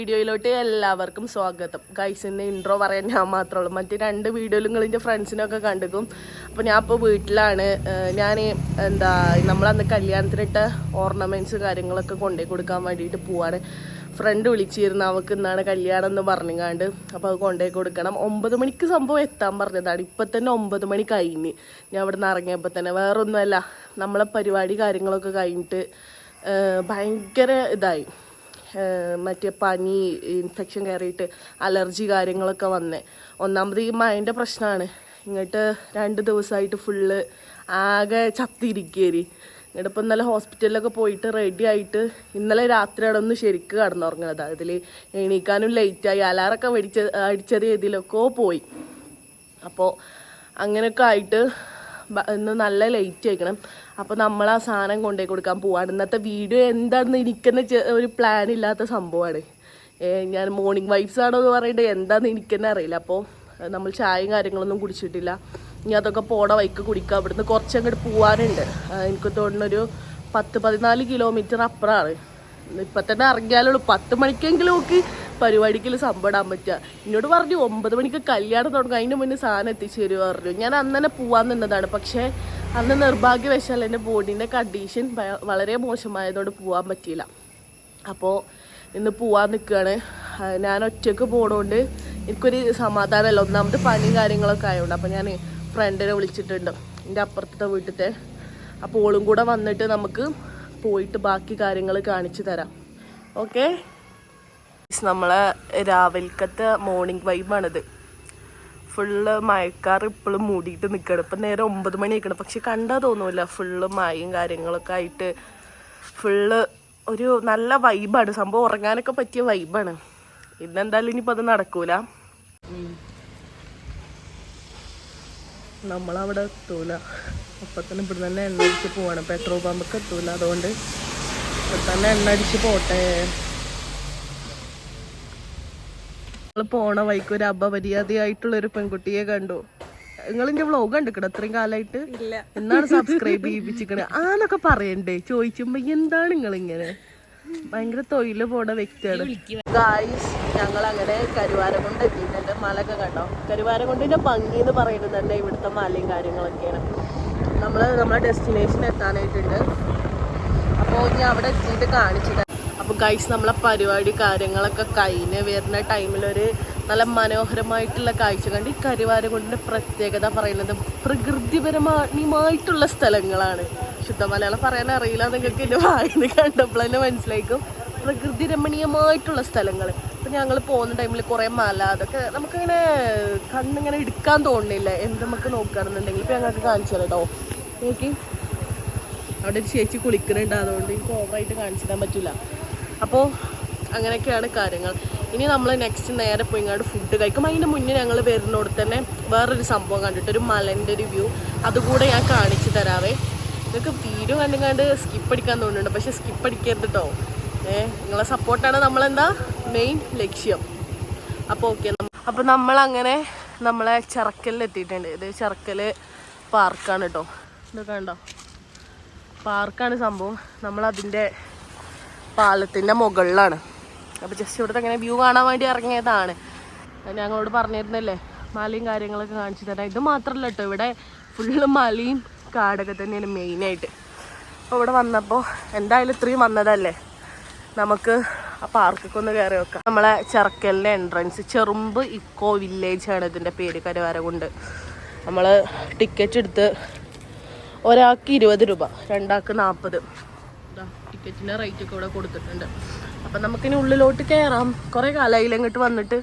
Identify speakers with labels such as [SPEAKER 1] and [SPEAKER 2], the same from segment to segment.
[SPEAKER 1] വീഡിയോയിലോട്ട് എല്ലാവർക്കും സ്വാഗതം. ഗൈസിൻ്റെ ഇൻട്രോ പറയാൻ ഞാൻ മാത്രമേ ഉള്ളൂ. മറ്റേ 2 വീഡിയോയിലും നിങ്ങൾ എൻ്റെ ഫ്രണ്ട്സിനൊക്കെ കണ്ടിക്കും. അപ്പോൾ ഞാൻ ഇപ്പോൾ വീട്ടിലാണ്. ഞാൻ നമ്മളന്ന് കല്യാണത്തിനിട്ട ഓർണമെൻറ്റ്സ് കാര്യങ്ങളൊക്കെ കൊണ്ടുപോയി കൊടുക്കാൻ വേണ്ടിയിട്ട് പോവാണ്. ഫ്രണ്ട് വിളിച്ചിരുന്നു, അവൾക്ക് ഇന്നാണ് കല്യാണം എന്ന് പറഞ്ഞുകൊണ്ട്. അപ്പോൾ അത് കൊണ്ടുപോയി കൊടുക്കണം. 9 മണിക്ക് സംഭവം എത്താൻ പറഞ്ഞതാണ്. ഇപ്പം തന്നെ 9 മണി കഴിഞ്ഞ് ഞാൻ ഇവിടെ നിന്ന് ഇറങ്ങിയപ്പോൾ തന്നെ. വേറൊന്നുമല്ല, നമ്മളെ പരിപാടി കാര്യങ്ങളൊക്കെ കഴിഞ്ഞിട്ട് ഭയങ്കര ഇതായി. മറ്റേ പനി, ഇൻഫെക്ഷൻ കയറിയിട്ട് അലർജി കാര്യങ്ങളൊക്കെ വന്നേ. ഒന്നാമത് ഈ മഴൻ്റെ പ്രശ്നമാണ്. ഇങ്ങോട്ട് 2 ദിവസമായിട്ട് ഫുള്ള് ആകെ ചത്തിരിക്കേരി. ഇങ്ങോട്ട് ഇപ്പം ഇന്നലെ ഹോസ്പിറ്റലിലൊക്കെ പോയിട്ട് റെഡി ആയിട്ട് ഇന്നലെ രാത്രിയാണ് ഒന്ന് ശരിക്ക് കിടന്നുറങ്ങുന്നത്. അതിൽ എണീക്കാനും ലേറ്റായി. അലാറൊക്കെ അടിച്ചത് ഇതിലൊക്കെ പോയി. അപ്പോൾ അങ്ങനെയൊക്കെ ആയിട്ട് ഇന്ന് നല്ല ലേറ്റ് ആയിക്കണം. അപ്പോൾ നമ്മൾ ആ സാധനം കൊണ്ടുപോയി കൊടുക്കാൻ പോവാണ്. ഇന്നത്തെ വീഡിയോ എന്താണെന്ന് എനിക്കെന്നെ ഒരു പ്ലാൻ ഇല്ലാത്ത സംഭവമാണ്. ഞാൻ മോർണിംഗ് വൈബ്സ് ആണോ എന്ന് പറയുന്നത് എന്താണെന്ന് എനിക്കെന്നെ അറിയില്ല. അപ്പോൾ നമ്മൾ ചായയും കാര്യങ്ങളൊന്നും കുടിച്ചിട്ടില്ല. ഇനി അതൊക്കെ പോണ വൈക്ക് കുടിക്കുക. അവിടുന്ന് കുറച്ചങ്ങോട്ട് പോകാനുണ്ട്. എനിക്ക് തോന്നുന്നൊരു 10-14 കിലോമീറ്റർ അപ്പുറമാണ്. ഇപ്പം തന്നെ ഇറങ്ങിയാലുള്ളൂ. 10 മണിക്കെങ്കിലും നോക്കി പരിപാടിക്ക് സംഭവം ഇടാൻ പറ്റുക. എന്നോട് പറഞ്ഞു 9 മണിക്ക് കല്യാണം തുടങ്ങും, അതിന് മുന്നേ സാധനം എത്തിച്ചു തരുമോ പറഞ്ഞു. ഞാൻ അന്ന് തന്നെ പോകാൻ നിന്നതാണ്. പക്ഷേ അന്ന് നിർഭാഗ്യവശാൽ എൻ്റെ ബോഡീൻ്റെ കണ്ടീഷൻ വളരെ മോശമായതുകൊണ്ട് പോകാൻ പറ്റിയില്ല. അപ്പോൾ ഇന്ന് പോകാൻ നിൽക്കുകയാണ്. ഞാൻ ഒറ്റയ്ക്ക് പോകണോണ്ട് എനിക്കൊരു സമാധാനമല്ല. ഒന്നാമത് പനിയും കാര്യങ്ങളൊക്കെ ആയതുകൊണ്ട്. അപ്പോൾ ഞാൻ ഫ്രണ്ടിനെ വിളിച്ചിട്ടുണ്ട്, എൻ്റെ അപ്പുറത്തെ വീട്ടിലത്തെ. അപ്പോൾ ഓളും കൂടെ വന്നിട്ട് നമുക്ക് പോയിട്ട് ബാക്കി കാര്യങ്ങൾ കാണിച്ചു തരാം. ഓക്കെ, നമ്മളെ രാവിലത്തെ മോർണിംഗ് വൈബാണിത്. ഫുള്ള് മഴക്കാർ ഇപ്പോഴും മൂടിയിട്ട് നിൽക്കണം. ഇപ്പം നേരെ 9 മണി നിൽക്കണം. പക്ഷെ കണ്ടാൽ തോന്നില്ല, ഫുള്ള് മഴയും കാര്യങ്ങളൊക്കെ ആയിട്ട് ഫുള്ള് ഒരു നല്ല വൈബാണ്. സംഭവം ഉറങ്ങാനൊക്കെ പറ്റിയ വൈബാണ്. ഇന്നെന്തായാലും ഇനിയിപ്പോൾ അത് നടക്കൂല. നമ്മളവിടെ എത്തൂല. അപ്പം തന്നെ ഇവിടെ തന്നെ എണ്ണ അടിച്ച് പോവാണ്. പെട്രോൾ പമ്പൊക്കെ എത്തൂല. അതുകൊണ്ട് ഇവിടെ തന്നെ എണ്ണ അടിച്ച് പോട്ടെ. പോണ വൈക്ക് ഒരു അപമര്യാദയായിട്ടുള്ളൊരു പെൺകുട്ടിയെ കണ്ടു. നിങ്ങളിന്റെ വ്ളോഗ് കണ്ടിക്കണ ഇത്രയും കാലമായിട്ട്? എന്നാണ് സബ്സ്ക്രൈബ് ചെയ്യിപ്പിച്ചിക്കണേ ആന്നൊക്കെ പറയണ്ടേ? ചോദിച്ചുമ്പോ എന്താണ് നിങ്ങളിങ്ങനെ ഭയങ്കര തൊഴില് പോണ വ്യക്തിയാണ്. ഗായ്സ്, ഞങ്ങൾ അങ്ങനെ കരുവാരകുണ്ട് എത്തിയിട്ടുണ്ട്. മലയൊക്കെ കണ്ടോ? കരുവാരകുണ്ടിന്റെ ഭംഗി എന്ന് പറയുന്നത് തന്നെ ഇവിടുത്തെ മലയും കാര്യങ്ങളൊക്കെയാണ്. നമ്മളെ ഡെസ്റ്റിനേഷൻ എത്താനായിട്ടുണ്ട്. അപ്പോൾ ഇനി അവിടെ എത്തിയിട്ട് കാണിച്ചിട്ട്. അപ്പോൾ ഗൈസ്, നമ്മളെ പരിപാടി കാര്യങ്ങളൊക്കെ കഴിഞ്ഞ് വരുന്ന ടൈമിലൊരു നല്ല മനോഹരമായിട്ടുള്ള കാഴ്ച കണ്ട്. ഈ കരുവാരകുണ്ടിൻ്റെ പ്രത്യേകത പറയുന്നത് പ്രകൃതിപരമായിട്ടുള്ള സ്ഥലങ്ങളാണ്. ശുദ്ധ മലയാളം പറയാൻ അറിയില്ല നിങ്ങൾക്ക് എൻ്റെ വായിന്ന് കണ്ടപ്പോൾ തന്നെ മനസ്സിലായിരിക്കും. പ്രകൃതി രമണീയമായിട്ടുള്ള സ്ഥലങ്ങൾ. അപ്പോൾ ഞങ്ങൾ പോകുന്ന ടൈമിൽ കുറേ മല, അതൊക്കെ നമുക്കിങ്ങനെ കണ്ണിങ്ങനെ എടുക്കാൻ തോന്നുന്നില്ല. എന്ത് നമുക്ക് നോക്കുകയാണെന്നുണ്ടെങ്കിൽ ഇപ്പോൾ ഞങ്ങൾക്ക് കാണിച്ചു തരാം കേട്ടോ. നോക്കി, അവിടെ ഒരു ചേച്ചി കുളിക്കുന്നുണ്ട്. അതുകൊണ്ട് എനിക്ക് ഓവറായിട്ട് കാണിച്ചു തരാൻ പറ്റില്ല. അപ്പോൾ അങ്ങനെയൊക്കെയാണ് കാര്യങ്ങൾ. ഇനി നമ്മൾ നെക്സ്റ്റ് നേരെ പോയി ഇങ്ങോട്ട് ഫുഡ് കഴിക്കും. അതിൻ്റെ മുന്നേ ഞങ്ങൾ വരുന്നോട് തന്നെ വേറൊരു സംഭവം കണ്ടിട്ട്, ഒരു മലൻ്റെ ഒരു വ്യൂ, അതുകൂടെ ഞാൻ കാണിച്ചു തരാവേ. നിങ്ങൾക്ക് വീഡിയോ കണ്ടുകൊണ്ട് സ്കിപ്പ് അടിക്കാൻ തോന്നുന്നുണ്ട്. പക്ഷേ സ്കിപ്പ് അടിക്കരുത് കേട്ടോ. നിങ്ങളെ സപ്പോർട്ടാണ് നമ്മളെന്താ മെയിൻ ലക്ഷ്യം. അപ്പോൾ ഓക്കെ, അപ്പോൾ നമ്മളങ്ങനെ നമ്മളെ ചെറക്കലിൽ എത്തിയിട്ടുണ്ട്. ഇത് ചെറക്കൽ പാർക്കാണ് കേട്ടോ. ഇതൊക്കെ കണ്ടോ, പാർക്കാണ് സംഭവം. നമ്മളതിൻ്റെ പാലത്തിൻ്റെ മുകളിലാണ്. അപ്പോൾ ജസ്റ്റ് ഇവിടുത്തെ അങ്ങനെ വ്യൂ കാണാൻ വേണ്ടി ഇറങ്ങിയതാണ്. ഞങ്ങളോട് പറഞ്ഞിരുന്നല്ലേ മലയും കാര്യങ്ങളൊക്കെ കാണിച്ചു തരാം. ഇത് മാത്രമല്ല കേട്ടോ, ഇവിടെ ഫുള്ള് മലയും കാടൊക്കെ തന്നെയാണ് മെയിനായിട്ട്. അപ്പോൾ ഇവിടെ വന്നപ്പോൾ എന്തായാലും ഇത്രയും വന്നതല്ലേ, നമുക്ക് ആ പാർക്കൊക്കെ ഒന്ന് കയറി വെക്കാം. നമ്മളെ ചെറക്കലിൻ്റെ എൻട്രൻസ് ചെറുമ്പ് ഇക്കോ വില്ലേജാണ് ഇതിൻ്റെ പേര്, കരുവാരകുണ്ട്. നമ്മൾ ടിക്കറ്റ് എടുത്ത് ഒരാൾക്ക് 20 രൂപ, 2 ആൾക്ക് 40. ടിക്കറ്റിൻ്റെ റേറ്റ് ഒക്കെ ഇവിടെ കൊടുത്തിട്ടുണ്ട്. അപ്പം നമുക്കിനി ഉള്ളിലോട്ട് കയറാം. കുറേ കാലമായില്ല ഇങ്ങോട്ട് വന്നിട്ട്.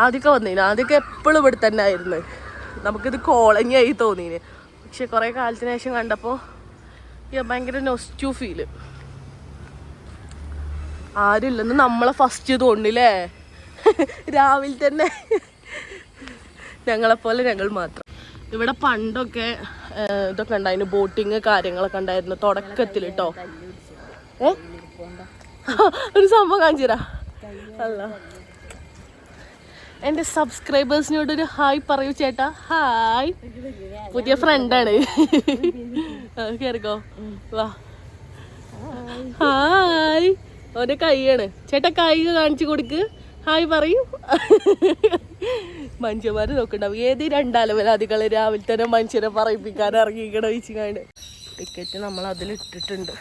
[SPEAKER 1] ആദ്യമൊക്കെ വന്നീന്, ആദ്യമൊക്കെ എപ്പോഴും ഇവിടെ തന്നെ ആയിരുന്നു. നമുക്കിത് കോളനിയായി തോന്നീന്. പക്ഷെ കുറേ കാലത്തിന് ശേഷം കണ്ടപ്പോൾ ഭയങ്കര നൊസ്റ്റു ഫീല്. ആരുമില്ലെന്ന് നമ്മളെ ഫസ്റ്റ് തോന്നില്ലേ? രാവിലെ തന്നെ ഞങ്ങളെപ്പോലെ ഞങ്ങൾ മാത്രം. ഇവിടെ പണ്ടൊക്കെ ഇതൊക്കെ ഉണ്ടായിരുന്നു, ബോട്ടിങ് കാര്യങ്ങളൊക്കെ ഉണ്ടായിരുന്നു തുടക്കത്തിൽ കേട്ടോ. ഒരു സംഭവം കാണിച്ചു തരാം. അല്ല, എൻ്റെ സബ്സ്ക്രൈബേഴ്സിനോടൊരു ഹായ് പറയൂ ചേട്ടാ. ഹായ്, പുതിയ ഫ്രണ്ടാണ്. കേറിക്കോ, വാ. ഹായ്. ഓന്റെ കൈയാണ്. ചേട്ടാ കൈ കാണിച്ചു കൊടുക്ക്, ഹായ് പറയൂ. മനുഷ്യന്മാര് നോക്കണ്ടാവും ഏത് രണ്ടാലവലാദികള് രാവിലെ തന്നെ മനുഷ്യരെ പറയിപ്പിക്കാൻ ഇറങ്ങിക്കണ വെച്ചിങ്ങാണ്ട്. ടിക്കറ്റ് നമ്മൾ അതിലിട്ടിട്ടുണ്ട്.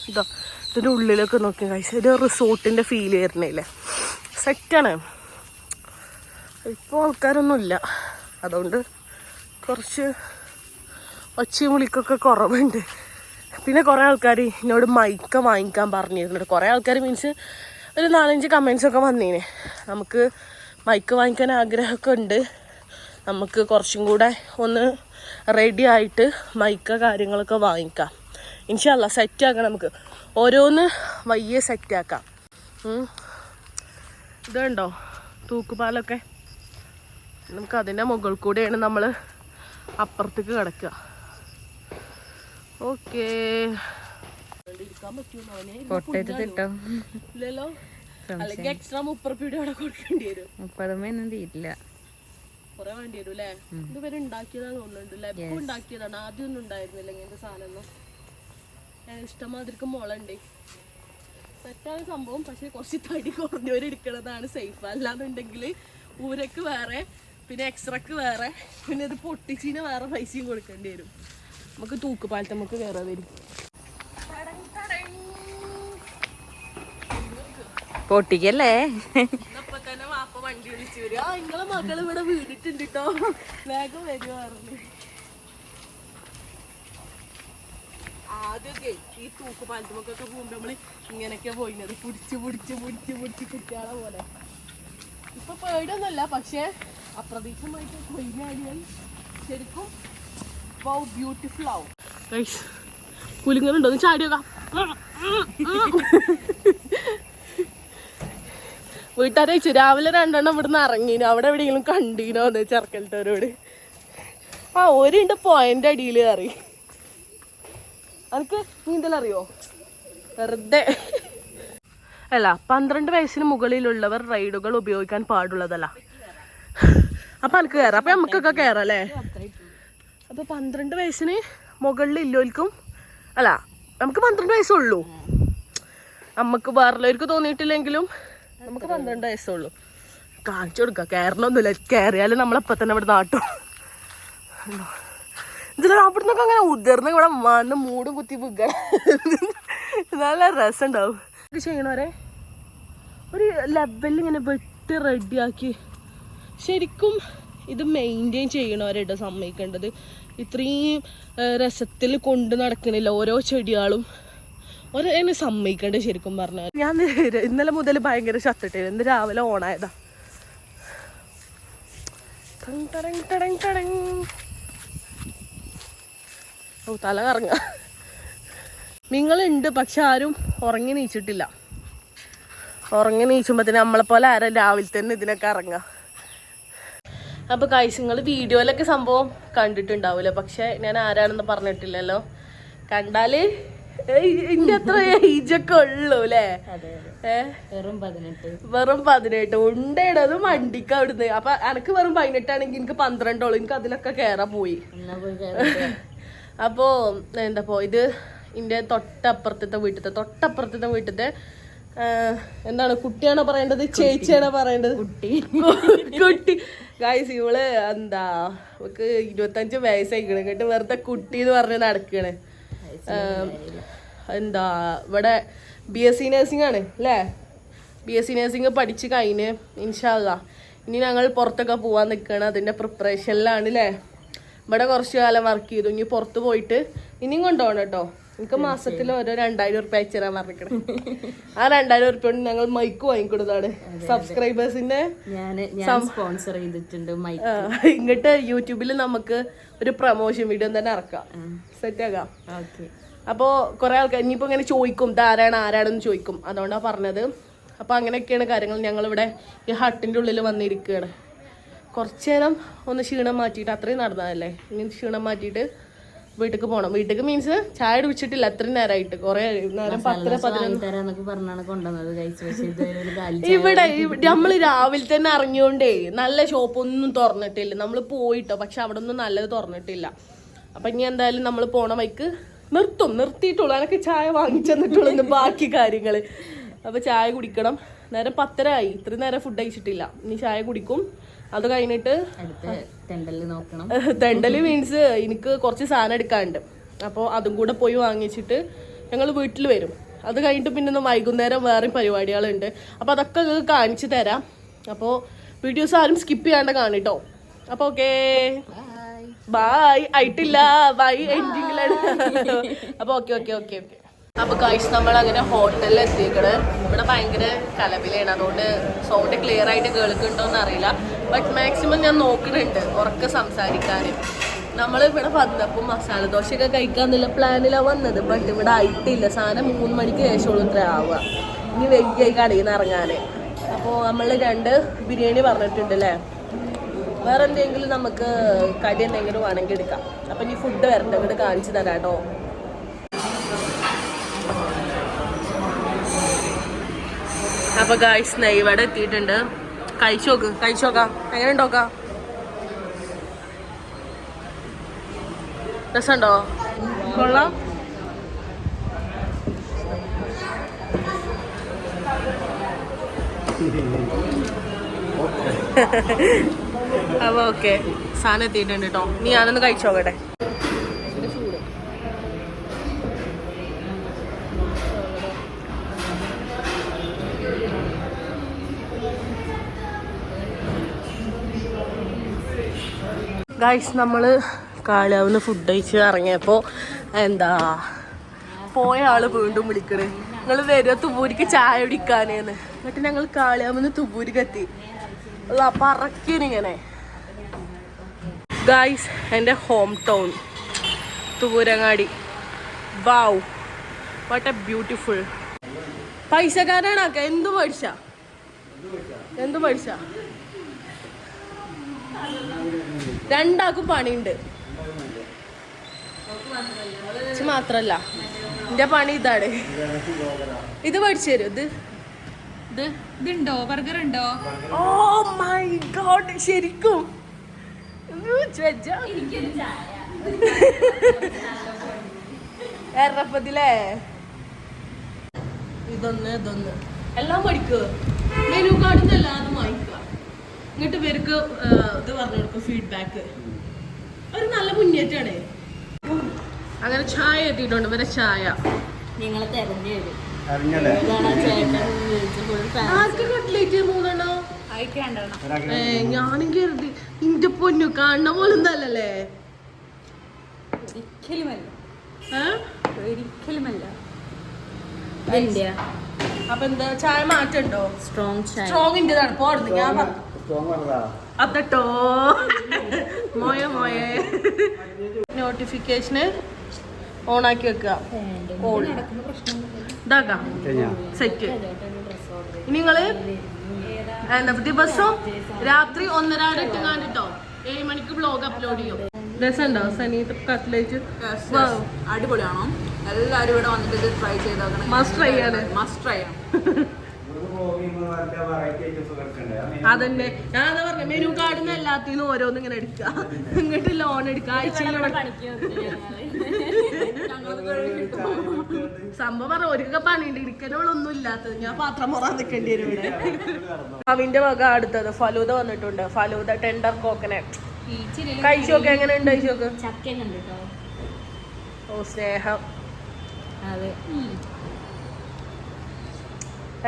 [SPEAKER 1] ഇതാ ഇതിൻ്റെ ഉള്ളിലൊക്കെ നോക്കി കഴിച്ചാൽ ഒരു റിസോർട്ടിൻ്റെ ഫീൽ വരുന്നില്ലേ, സെറ്റാണ്. ഇപ്പോൾ ആൾക്കാരൊന്നുമില്ല, അതുകൊണ്ട് കുറച്ച് ഒച്ചയും വിളിക്കൊക്കെ കുറവുണ്ട്. പിന്നെ കുറേ ആൾക്കാർ എന്നോട് മൈക്ക വാങ്ങിക്കാൻ പറഞ്ഞിരുന്നുണ്ട്. കുറേ ആൾക്കാർ മീൻസ് ഒരു 4-5 കമൻസൊക്കെ വന്നീനെ. നമുക്ക് മൈക്ക് വാങ്ങിക്കാൻ ആഗ്രഹമൊക്കെ ഉണ്ട്, നമുക്ക് കുറച്ചും കൂടെ ഒന്ന് റെഡി ആയിട്ട് മൈക്ക കാര്യങ്ങളൊക്കെ വാങ്ങിക്കാം. ഇൻഷാ അല്ലാ സെറ്റാക്കാം, നമുക്ക് ഓരോന്ന് വയ്യ സെറ്റാക്കാം. ഇതുണ്ടോ തൂക്കുപാലൊക്കെ, നമുക്ക് അതിൻ്റെ മുകളിൽ കൂടെയാണ് നമ്മൾ അപ്പുറത്തേക്ക് കിടക്കുക. ഓക്കേ ഇല്ലല്ലോ, അല്ലെങ്കിൽ എക്സ്ട്രാ 30 രൂപ അവിടെ കൊടുക്കേണ്ടി വരും.
[SPEAKER 2] 30 തീരില്ല,
[SPEAKER 1] കുറെ വേണ്ടി വരും അല്ലേ. ഇതുവരെ ഉണ്ടാക്കിയതാന്ന് തോന്നുന്നുണ്ട് അല്ലേ, എപ്പോൾ ഉണ്ടാക്കിയതാണ്, ആദ്യം ഒന്നും ഉണ്ടായിരുന്നില്ല ഇങ്ങനത്തെ സാധനം. ഞാൻ ഇഷ്ടമാതിരിക്ക് മുളണ്ട്, സെറ്റാണ് സംഭവം. പക്ഷെ കുറച്ച് തടി കുറഞ്ഞവർ എടുക്കണതാണ് സേഫ്. അല്ലാന്നുണ്ടെങ്കിൽ ഊരക്ക് വേറെ, പിന്നെ എക്സ്ട്രക്ക് വേറെ, പിന്നെ ഇത് പൊട്ടിച്ചിന് വേറെ പൈസയും കൊടുക്കേണ്ടി വരും. നമുക്ക് തൂക്കുപാലത്ത് നമുക്ക് കയറാൻ വരും.
[SPEAKER 2] പൊട്ടിക്കല്ലേ,
[SPEAKER 1] ഇപ്പൊ തന്നെ വാപ്പ വണ്ടി വിളിച്ചു വരും, ആ നിങ്ങളെ മകൾ ഇവിടെ വീണിട്ടുണ്ട് കേട്ടോ, വേഗം വരുവായിരുന്നു. ആദ്യമൊക്കെ ഈ തൂക്കുപാലത്തുമൊക്കെ പോകുമ്പോ നമ്മള് ഇങ്ങനെയൊക്കെ പോയിന്നത്, പിടിച്ച് കുട്ടികളെ പോലെ. ഇപ്പൊ പേടിയൊന്നുമല്ല, പക്ഷെ അപ്രതീക്ഷിതമായിട്ട് കൊയിനാടിയാൽ ശരിക്കും ബ്യൂട്ടിഫുൾ ആവും. കുലുങ്ങുന്നുണ്ടോ ഒന്ന് ചാടിയോക്കാം. വീട്ടുകാരെ ചോദിച്ചു രാവിലെ 2 എണ്ണം ഇവിടുന്ന് ഇറങ്ങീനോ, അവിടെ എവിടെയെങ്കിലും കണ്ടീനോ എന്ന് ചെറുക്കലത്തോരോട്. ആ ഒരുണ്ട് പോയിന്റ് അടിയിൽ കയറി. എനിക്ക് നീന്തലറിയോ? വെറുതെ അല്ല, 12 വയസ്സിന് മുകളിലുള്ളവർ റൈഡുകൾ ഉപയോഗിക്കാൻ പാടുള്ളതല്ല. അപ്പൊ എനിക്ക് കയറാം, അപ്പൊ നമുക്കൊക്കെ കയറാം അല്ലേ. അപ്പൊ 12 വയസ്സിന് മുകളിൽ ഇല്ലോൽക്കും അല്ല, നമുക്ക് 12 വയസ്സുള്ളൂ. നമുക്ക് വേറുള്ളവർക്ക് തോന്നിയിട്ടില്ലെങ്കിലും നമുക്ക് 12 വയസ്സുള്ളൂ. കാണിച്ചു കൊടുക്കാം, കയറണമൊന്നുമില്ല, കയറിയാലും നമ്മളെപ്പം തന്നെ ഇവിടെ നാട്ടും. ഇതിൽ അവിടെ നിന്നൊക്കെ അങ്ങനെ ഉതിർന്ന് ഇവിടെ വന്ന് മൂടും കുത്തി വിൽക്കണം, നല്ല രസം ഉണ്ടാവും. ഇത് ചെയ്യണവരെ ഒരു ലെവലിൽ ഇങ്ങനെ വെട്ടി റെഡിയാക്കി ശരിക്കും ഇത് മെയിൻറ്റെയിൻ ചെയ്യണവരായിട്ട് സമ്മതിക്കേണ്ടത്. ഇത്രയും രസത്തിൽ കൊണ്ട് നടക്കണില്ല ഓരോ ചെടികളും, എന്നെ സമ്മതിക്കേണ്ടത് ശരിക്കും പറഞ്ഞാൽ. ഞാൻ ഇന്നലെ മുതൽ ഭയങ്കര ചത്തിട്ടില്ല, ഇന്ന് രാവിലെ ഓണായതാ. ഓ തല കറങ്ങ. നിങ്ങളുണ്ട്, പക്ഷെ ആരും ഉറങ്ങി നീച്ചിട്ടില്ല. ഉറങ്ങി നീച്ചുമ്പോ തന്നെ നമ്മളെപ്പോലെ ആരും രാവിലെ തന്നെ ഇതിനൊക്കെ ഇറങ്ങുക. അപ്പൊ ഗൈസ്, നിങ്ങൾ വീഡിയോയിലൊക്കെ സംഭവം കണ്ടിട്ടുണ്ടാവൂലോ, പക്ഷെ ഞാൻ ആരാണെന്ന് പറഞ്ഞിട്ടില്ലല്ലോ. കണ്ടാല് ഇന്റെ അത്ര ഏജൊക്കെ ഉള്ളൂ അല്ലേ? വെറും 18 ഉണ്ടേടത് വണ്ടിക്ക് അവിടുന്ന്. അപ്പൊ എനിക്ക് വെറും 18 ആണെങ്കിൽ എനിക്ക് 12 ഉള്ളൂ, എനിക്ക് അതിലൊക്കെ കയറാൻ പോയി. അപ്പോ എന്താപ്പോ ഇത് ഇന്റെ തൊട്ടപ്പുറത്തെ വീട്ടിലത്തെ എന്താണ്, കുട്ടിയാണോ പറയേണ്ടത് ചേച്ചിയാണോ പറയേണ്ടത്? കുട്ടി ഗായ്സ്, ഇവള് എന്താ നമുക്ക് 25 വയസ്സായിക്കണ്, കേട്ട് വെറുതെ കുട്ടി എന്ന് പറഞ്ഞ് നടക്കണ്. എന്താ ഇവിടെ BSc നഴ്സിംഗ് ആണ് അല്ലേ. BSc നഴ്സിംഗ് പഠിച്ച് കഴിഞ്ഞ് ഇൻഷാ അല്ലാ ഇനി ഞങ്ങൾ പുറത്തൊക്കെ പോവാൻ നിൽക്കണം, അതിന്റെ പ്രിപ്പറേഷനിലാണ് അല്ലേ. ഇവിടെ കുറച്ച് കാലം വർക്ക് ചെയ്തു, ഇനി പുറത്ത് പോയിട്ട് ഇനിയും കൊണ്ടുപോകണം കേട്ടോ. എനിക്ക് മാസത്തിൽ ഓരോ 2000 ഉറുപ്പ്യ അയച്ചു തരാൻ പറഞ്ഞിരിക്കണം. ആ 2000 ഉറുപ്പ്യ കൊണ്ട് ഞങ്ങൾ മൈക്ക് വാങ്ങിക്കൊടുത്താണ് സബ്സ്ക്രൈബേഴ്സിന്റെ.
[SPEAKER 2] സ്പോൺസർ ചെയ്തിട്ടുണ്ട്
[SPEAKER 1] ഇങ്ങോട്ട് യൂട്യൂബിൽ നമുക്ക് ഒരു പ്രൊമോഷൻ വീഡിയോ തന്നെ ഇറക്കാം, സെറ്റ് ആക്കാം. അപ്പോൾ കുറെ ആൾക്കാർ ഇനിയിപ്പോൾ ഇങ്ങനെ ചോദിക്കും ആരാണെന്ന് ചോദിക്കും, അതുകൊണ്ടാണ് പറഞ്ഞത്. അപ്പോൾ അങ്ങനെയൊക്കെയാണ് കാര്യങ്ങൾ. ഞങ്ങളിവിടെ ഈ ഹട്ടിൻ്റെ ഉള്ളിൽ വന്നിരിക്കുകയാണ്. കുറച്ചു നേരം ഒന്ന് ക്ഷീണം മാറ്റിയിട്ട്, അത്രയും നടന്നതല്ലേ, ഇനി ക്ഷീണം മാറ്റിയിട്ട് വീട്ടിലേക്ക് പോകണം. വീട്ടിലേക്ക് മീൻസ് ചായ കുടിച്ചിട്ടില്ല അത്രയും നേരമായിട്ട്, കുറെ നേരം 10-11 ഇവിടെ നമ്മൾ രാവിലെ തന്നെ ഇറങ്ങിയോണ്ടേ നല്ല ഷോപ്പൊന്നും തുറന്നിട്ടില്ല. നമ്മൾ പോയിട്ടോ, പക്ഷെ അവിടെ ഒന്നും നല്ലത് തുറന്നിട്ടില്ല. അപ്പം ഇനി എന്തായാലും നമ്മൾ പോണ വഴിക്ക് നിർത്തിയിട്ടുള്ളൂ. എനിക്ക് ചായ വാങ്ങിച്ചെന്നിട്ടുള്ളൂ ബാക്കി കാര്യങ്ങൾ. അപ്പോൾ ചായ കുടിക്കണം. നേരം 10:30 ആയി. ഇത്രയും നേരം ഫുഡ് കഴിച്ചിട്ടില്ല. ഇനി ചായ കുടിക്കും. അത് കഴിഞ്ഞിട്ട് തെണ്ടല് മീൻസ് എനിക്ക് കുറച്ച് സാധനം എടുക്കാനുണ്ട്. അപ്പോൾ അതും കൂടെ പോയി വാങ്ങിച്ചിട്ട് ഞങ്ങൾ വീട്ടിൽ വരും. അത് കഴിഞ്ഞിട്ട് പിന്നെ വൈകുന്നേരം വേറെ പരിപാടികളുണ്ട്. അപ്പോൾ അതൊക്കെ നിങ്ങൾക്ക് കാണിച്ചു തരാം. അപ്പോൾ വീഡിയോസ് ആരും സ്കിപ്പ് ചെയ്യാണ്ട് കാണിട്ടോ. അപ്പോൾ ഓക്കേ, ബൈ. ആയിട്ടില്ല, ബൈ എൻഡിങ്ങിലാണ്. അപ്പോൾ ഓക്കെ. അപ്പോൾ ഗൈസ് നമ്മൾ അങ്ങനെ ഹോട്ടലിൽ എത്തിക്കണ്. ഇവിടെ ഭയങ്കര കലപിലാണ്, അതുകൊണ്ട് സൗണ്ട് ക്ലിയർ ആയിട്ട് കേൾക്കുന്നുണ്ടോയെന്ന് അറിയില്ല. ബട്ട് മാക്സിമം ഞാൻ നോക്കുന്നുണ്ട് ഉറക്കെ സംസാരിക്കാൻ. നമ്മൾ ഇവിടെ വന്നപ്പോൾ മസാല ദോശയൊക്കെ കഴിക്കാന്നുള്ള പ്ലാനിലാണ് വന്നത്. ബട്ട് ഇവിടെ ആയിട്ടില്ല. സാധനം 3 മണിക്ക് ശേഷമുള്ളൂ ഇത്ര ആവുക. ഇനി വൈകിയായി കടയിൽ നിന്ന് ഇറങ്ങാൻ. അപ്പോൾ നമ്മൾ 2 ബിരിയാണി പറഞ്ഞിട്ടുണ്ട് അല്ലേ. വേറെ എന്തെങ്കിലും നമുക്ക് കടി എന്തെങ്കിലും വേണമെങ്കിൽ എടുക്കാം. അപ്പം ഇനി ഫുഡ് വരട്ടെ, ഇങ്ങോട്ട് കാണിച്ചു തരാം കേട്ടോ. അപ്പോൾ ഗായ്സ് നെയ്വട എത്തിയിട്ടുണ്ട്. കഴിച്ചോക്കാം. എങ്ങനെ ഉണ്ടോക്കാം? രസമുണ്ടോ? കൊള്ളാം. അപ്പോൾ ഓക്കെ, സാധനം എത്തിയിട്ടുണ്ട് കേട്ടോ. നീ ഞാനൊന്ന് കഴിച്ചോക്കട്ടെ. ഗൈസ് നമ്മൾ കാളിയാവുന്ന ഫുഡ് കഴിച്ച് ഇറങ്ങിയപ്പോൾ പോയ ആള് വീണ്ടും വിളിക്കണേ, നിങ്ങൾ വരുമോ തുമ്പൂരിക്ക് ചായ കുടിക്കാനേന്ന്. എന്നിട്ട് ഞങ്ങൾ കാളിയാവുന്ന തുമ്പൂരിക്ക് എത്തി. പറക്കിനിങ്ങനെ. ഗൈസ് എൻ്റെ ഹോം ടൗൺ തുമ്പൂരങ്ങാടി. Wow, what a beautiful. പൈസക്കാരാണാക്ക. എന്തു പഠിച്ച രണ്ടാക്കും പണിയുണ്ട്. മാത്രല്ല എന്റെ പണി ഇതാണ്. ഇത് പഠിച്ചു തരും. ഇതുണ്ടോ? ബർഗർ ഉണ്ടോ? ഓ മൈ ഗോഡ്, ശരിക്കും എറപ്പത്തിലേ. ഇതൊന്ന് എല്ലാം പഠിക്കുക. മെനു കാർഡിൽ നിന്ന് എല്ലാതും വാങ്ങിക്കുക. എന്നിട്ട് ഇവർക്ക് ഇത് പറഞ്ഞു കൊടുക്കും, ഫീഡ്ബാക്ക്. ഒരു നല്ല മുന്നേറ്റാണ്. അങ്ങനെ ചായ എത്തിയിട്ടുണ്ട്. ഇവരെ ചായ
[SPEAKER 2] നിങ്ങളെ തെരഞ്ഞു
[SPEAKER 1] കട്ട്ലേറ്റ് 3 ഞാനും കരുതി. ഇന്റെ പൊന്നു കാണുന്ന പോലും തല്ലല്ലേ.
[SPEAKER 2] ഒരിക്കലുമല്ല.
[SPEAKER 1] അപ്പൊ എന്താ ചായ മാറ്റുണ്ടോ? സ്ട്രോങ് ഇന്റേതാണ്. പോടുന്നു ഞാൻ അതട്ടോ. മോയെ നോട്ടിഫിക്കേഷന് ഓണാക്കി വെക്കുക. ഇതാക്കാം സെറ്റ്. ഇനി നിങ്ങള് ദിവസം രാത്രി 1:30 ഇട്ടുകാണ്ടിട്ടോ 7 മണിക്ക് വ്ലോഗ് അപ്ലോഡ് ചെയ്യും. രസമുണ്ടോ സനീത് കട്ട്ലേറ്റ്?
[SPEAKER 2] അടിപൊളിയാണോ? എല്ലാവരും ഇവിടെ വന്നിട്ട് ട്രൈ ചെയ്തോക്കണം.
[SPEAKER 1] മസ്റ്റ് ട്രൈ ആണ്. അതന്നെ ഞാൻ അതാ പറഞ്ഞ. മെനു കാർഡിൽ നിന്ന് എല്ലാത്തിനും ഓരോന്നും ഇങ്ങനെ എടുക്കുക. ഇങ്ങോട്ട് ലോൺ എടുക്കുക. സംഭവം പറഞ്ഞ ഒരുക്ക പണിയുണ്ട്. ഇരിക്കനോളൊന്നും ഇല്ലാത്തത്. ഞാൻ പാത്രം മുറാൻ നിൽക്കേണ്ടി വരും ഇവിടെ. അവന്റെ വക അടുത്തത് ഫലൂദ വന്നിട്ടുണ്ട്. Falooda tender coconut. കഴിച്ചോക്കെ എങ്ങനെ ഉണ്ട്? കഴിച്ചോക്ക്. ഓ സ്നേഹം.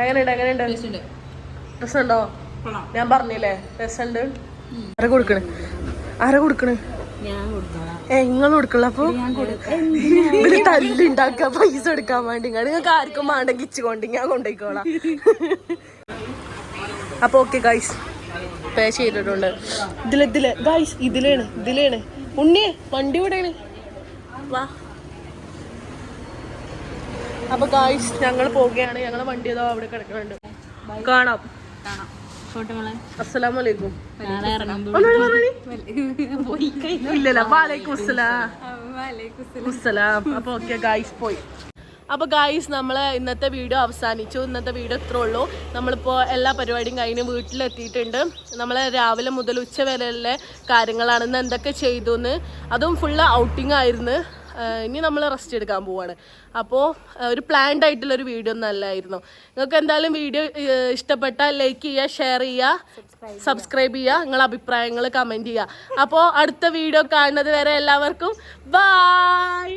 [SPEAKER 1] എങ്ങനെയുണ്ട്? രസമുണ്ടോ? ഞാൻ പറഞ്ഞില്ലേ രസമുണ്ട്. ആരെ കൊടുക്കണ്? നിങ്ങൾ കൊടുക്കണ. അപ്പൊ ഇവിടെ തല്ലുണ്ടാക്കുക പൈസ എടുക്കാൻ വേണ്ടി. നിങ്ങൾക്ക് ആർക്കും വേണ്ട കിച്ചുകൊണ്ട് ഞാൻ കൊണ്ടുപോയിക്കോളാം. അപ്പൊ ഓക്കെ ഗൈസ്, പേ ചെയ്തിട്ടുണ്ട്. ഇതില് ഗൈസ് ഇതിലാണ് ഉണ്ണിയെ വണ്ടി ഇവിടെയാണ്. വാ. അപ്പൊ ഗൈസ് ഞങ്ങൾ പോവുകയാണ്. ഞങ്ങളെ വണ്ടി ഏതോ അവിടെ കിടക്കുന്നുണ്ട്. കാണാം. അസ്സലാമലൈക്കും. ഇല്ലല്ല വാലൈക്കും അസ്സലാം. അപ്പൊ ഓക്കെ ഗൈസ് പോയി. അപ്പോൾ ഗായ്സ് നമ്മൾ ഇന്നത്തെ വീഡിയോ അവസാനിച്ചു. ഇന്നത്തെ വീഡിയോ ഇത്രേ ഉള്ളൂ. നമ്മളിപ്പോൾ എല്ലാ പരിപാടിയും കഴിഞ്ഞ് വീട്ടിലെത്തിയിട്ടുണ്ട്. നമ്മൾ രാവിലെ മുതൽ ഉച്ച വരെയുള്ള കാര്യങ്ങളാണ് ഇന്ന് എന്തൊക്കെ ചെയ്തു എന്ന്. അതും ഫുള്ള് ഔട്ടിംഗ് ആയിരുന്നു. ഇനി നമ്മൾ റെസ്റ്റ് എടുക്കാൻ പോവാണ്. അപ്പോൾ ഒരു പ്ലാൻഡ് ആയിട്ടുള്ള ഒരു വീഡിയോ ഒന്നും അല്ലായിരുന്നു. നിങ്ങൾക്ക് എന്തായാലും വീഡിയോ ഇഷ്ടപ്പെട്ടാൽ ലൈക്ക് ചെയ്യുക, ഷെയർ ചെയ്യുക, സബ്സ്ക്രൈബ് ചെയ്യുക, നിങ്ങളുടെ അഭിപ്രായങ്ങൾ കമൻറ്റ് ചെയ്യുക. അപ്പോൾ അടുത്ത വീഡിയോ കാണുന്നത് വരെ എല്ലാവർക്കും ബൈ.